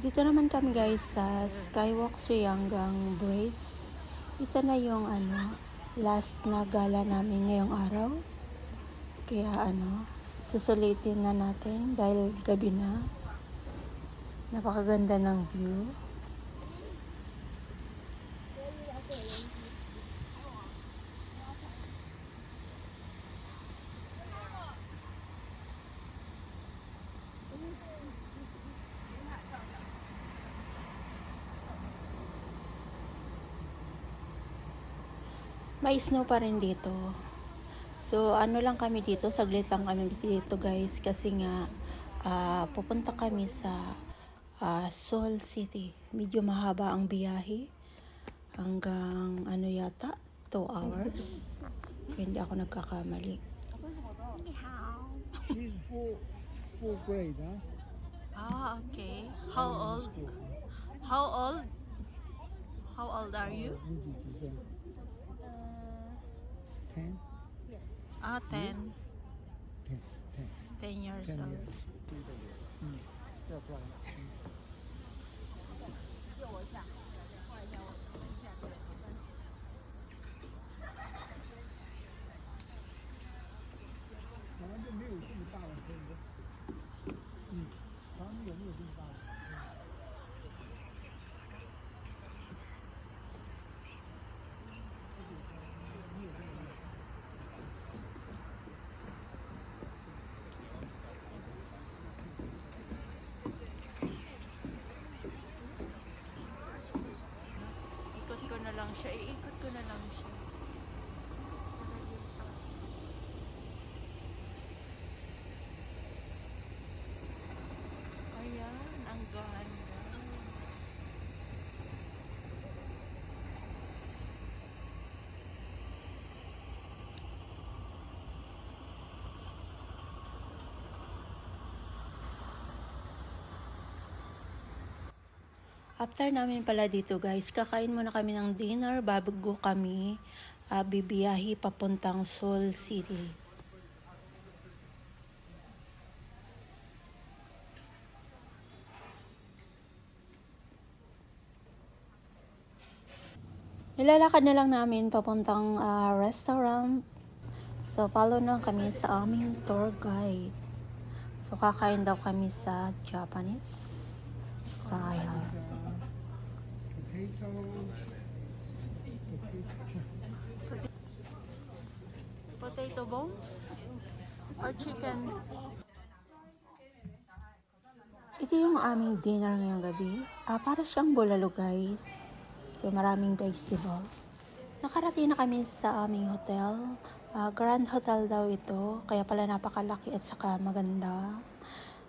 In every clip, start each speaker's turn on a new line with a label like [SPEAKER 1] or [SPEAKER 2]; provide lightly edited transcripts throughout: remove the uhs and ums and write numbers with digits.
[SPEAKER 1] Dito naman kami guys sa Skywalk Suyanggang Bridge. Ito na yung last na gala namin ngayong araw. Kaya susulitin na natin dahil gabi na. Napakaganda ng view. May snow pa rin dito. So, lang kami dito. Saglit lang kami dito guys. Kasi nga, pupunta kami sa Seoul City. Medyo mahaba ang biyahe. Hanggang yata, 2 hours. Kaya hindi ako nagkakamali.
[SPEAKER 2] She's full grade, huh?
[SPEAKER 1] Ah, okay. How old? How old? How old are you?
[SPEAKER 2] 10?
[SPEAKER 1] Ah, 10.
[SPEAKER 2] 10.
[SPEAKER 1] 10 years
[SPEAKER 2] 10
[SPEAKER 1] old.
[SPEAKER 2] years. 这漂亮。好像就没有这么大的车子。好像有没有这么大的？Ikot
[SPEAKER 1] ko na lang siya. Iikot ko na lang siya. Ayan, ang ganda. After namin pala dito guys, kakain muna kami ng dinner bago kami bibiyahe papuntang Seoul City. Nilalakad na lang namin papuntang restaurant. So, follow na kami sa aming tour guide. So, kakain daw kami sa Japanese style. Potato bones or chicken? Ito yung aming dinner ngayong gabi. Para siyang bulalo guys. So maraming vegetable. Nakarating na kami sa aming hotel. Grand Hotel daw ito. Kaya pala napakalaki at saka maganda.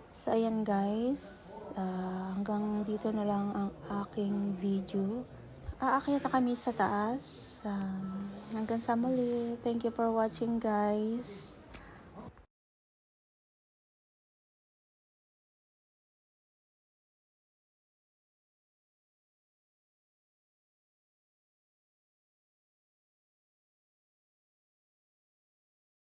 [SPEAKER 1] So ayan guys. Hanggang dito na lang ang aking video. Aakyat na kami sa taas. Hanggang sa muli. Thank you for watching guys.